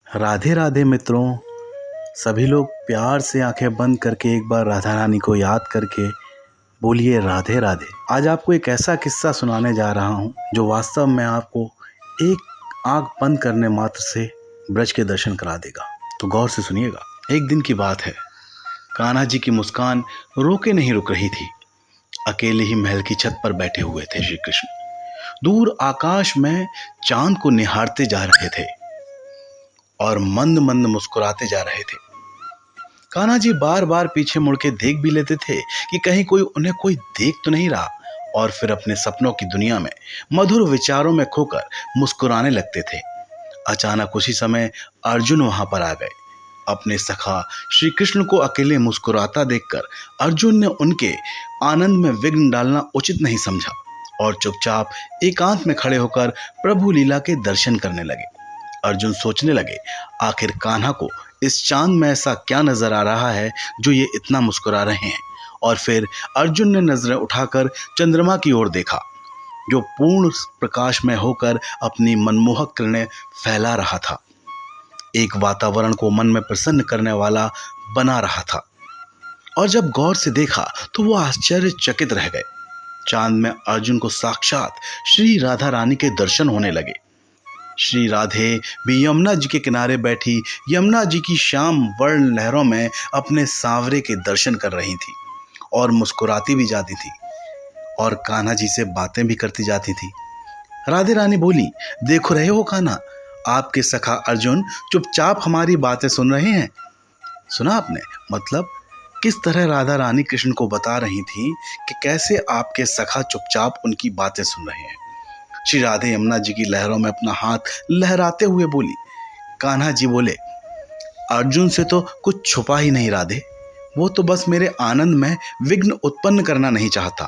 राधे राधे मित्रों। सभी लोग प्यार से आंखें बंद करके एक बार राधा रानी को याद करके बोलिए राधे राधे। आज आपको एक ऐसा किस्सा सुनाने जा रहा हूँ जो वास्तव में आपको एक आंख बंद करने मात्र से ब्रज के दर्शन करा देगा। तो गौर से सुनिएगा। एक दिन की बात है। कान्हा जी की मुस्कान रोके नहीं रुक रही थी। अकेले ही महल की छत पर बैठे हुए थे श्री कृष्ण। दूर आकाश में चांद को निहारते जा रहे थे और मंद मंद मुस्कुराते जा रहे थे। कान्हा जी बार बार पीछे मुड़ के देख भी लेते थे कि कहीं कोई देख तो नहीं रहा, और फिर अपने सपनों की दुनिया में मधुर विचारों में खोकर मुस्कुराने लगते थे। अचानक उसी समय अर्जुन वहां पर आ गए। अपने सखा श्री कृष्ण को अकेले मुस्कुराता देखकर अर्जुन ने उनके आनंद में विघ्न डालना उचित नहीं समझा और चुपचाप एकांत में खड़े होकर प्रभु लीला के दर्शन करने लगे। अर्जुन सोचने लगे, आखिर कान्हा को इस चांद में ऐसा क्या नजर आ रहा है जो ये इतना मुस्कुरा रहे हैं। और फिर अर्जुन ने नजरें उठाकर चंद्रमा की ओर देखा, जो पूर्ण प्रकाश में होकर अपनी मनमोहक किरणें फैला रहा था। एक वातावरण को मन में प्रसन्न करने वाला बना रहा था। और जब गौर से देखा तो वो आश्चर्यचकित रह गए। चांद में अर्जुन को साक्षात श्री राधा रानी के दर्शन होने लगे। श्री राधे भी यमुना जी के किनारे बैठी यमुना जी की श्याम वर्ण लहरों में अपने सांवरे के दर्शन कर रही थी और मुस्कुराती भी जाती थी और कान्हा जी से बातें भी करती जाती थी। राधे रानी बोली, देखो रहे हो कान्हा, आपके सखा अर्जुन चुपचाप हमारी बातें सुन रहे हैं। सुना आपने? मतलब किस तरह राधा रानी कृष्ण को बता रही थी कि कैसे आपके सखा चुपचाप उनकी बातें सुन रहे हैं। श्री राधे यमुना जी की लहरों में अपना हाथ लहराते हुए बोली। कान्हा जी बोले, अर्जुन से तो कुछ छुपा ही नहीं राधे, वो तो बस मेरे आनंद में विघ्न उत्पन्न करना नहीं चाहता।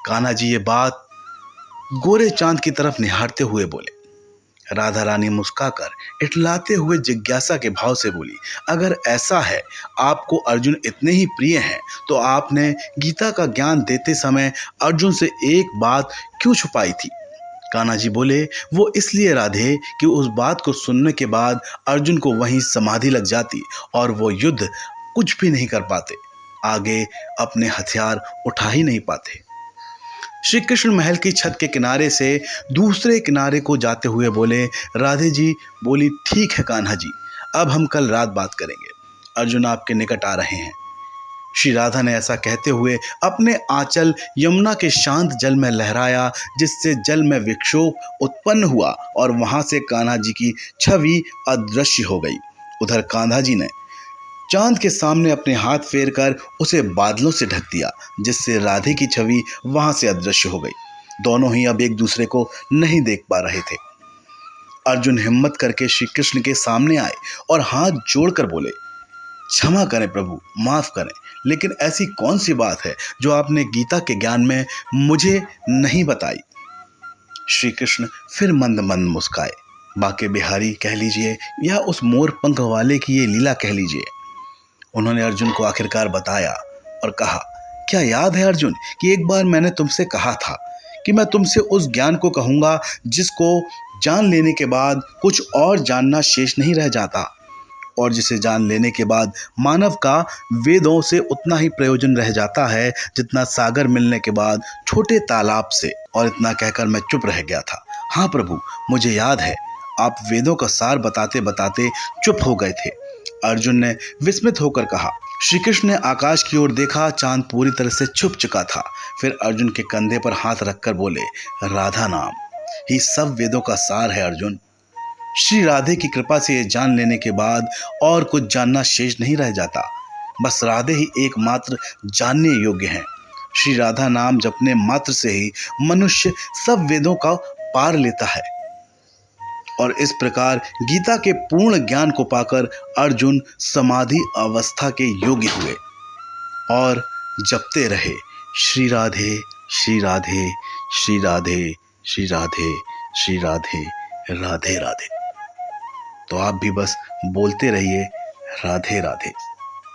कान्हा जी ये बात गोरे चांद की तरफ निहारते हुए बोले। राधा रानी मुस्कुराकर इटलाते हुए जिज्ञासा के भाव से बोली, अगर ऐसा है, आपको अर्जुन इतने ही प्रिय हैं, तो आपने गीता का ज्ञान देते समय अर्जुन से एक बात क्यों छुपाई थी? कान्हा जी बोले, वो इसलिए राधे कि उस बात को सुनने के बाद अर्जुन को वहीं समाधि लग जाती और वो युद्ध कुछ भी नहीं कर पाते, आगे अपने हथियार उठा ही नहीं पाते। श्री कृष्ण महल की छत के किनारे से दूसरे किनारे को जाते हुए बोले। राधे जी बोली, ठीक है कान्हा जी, अब हम कल रात बात करेंगे। अर्जुन आपके निकट आ रहे हैं। श्री राधा ने ऐसा कहते हुए अपने आंचल यमुना के शांत जल में लहराया, जिससे जल में विक्षोभ उत्पन्न हुआ और वहां से कान्हा जी की छवि अदृश्य हो गई। उधर कान्हा जी ने चांद के सामने अपने हाथ फेरकर उसे बादलों से ढक दिया, जिससे राधे की छवि वहां से अदृश्य हो गई। दोनों ही अब एक दूसरे को नहीं देख पा रहे थे। अर्जुन हिम्मत करके श्री कृष्ण के सामने आए और हाथ जोड़कर बोले, क्षमा करें प्रभु, माफ करें, लेकिन ऐसी कौन सी बात है जो आपने गीता के ज्ञान में मुझे नहीं बताई? श्री कृष्ण फिर मंद मंद मुस्काए। बाके बिहारी कह लीजिए या उस मोर पंख वाले की ये लीला कह लीजिए। उन्होंने अर्जुन को आखिरकार बताया और कहा, क्या याद है अर्जुन कि एक बार मैंने तुमसे कहा था कि मैं तुमसे उस ज्ञान को कहूंगा जिसको जान लेने के बाद कुछ और जानना शेष नहीं रह जाता, और जिसे जान लेने के बाद मानव का वेदों से उतना ही प्रयोजन रह जाता है जितना सागर मिलने के बाद छोटे तालाब से। और इतना कहकर मैं चुप रह गया था। हाँ प्रभु, मुझे याद है, आप वेदों का सार बताते बताते चुप हो गए थे। अर्जुन ने विस्मित होकर कहा। श्री कृष्ण ने आकाश की ओर देखा। चांद पूरी तरह से छुप चुका था। फिर अर्जुन के कंधे पर हाथ रखकर बोले, राधा नाम ही सब वेदों का सार है अर्जुन। श्री राधे की कृपा से ये जान लेने के बाद और कुछ जानना शेष नहीं रह जाता। बस राधे ही एकमात्र जानने योग्य हैं। श्री राधा नाम जपने मात्र से ही मनुष्य सब वेदों का पार लेता है। और इस प्रकार गीता के पूर्ण ज्ञान को पाकर अर्जुन समाधि अवस्था के योग्य हुए और जपते रहे, श्री राधे श्री राधे श्री राधे श्री राधे श्री राधे राधे राधे। तो आप भी बस बोलते रहिए, राधे राधे।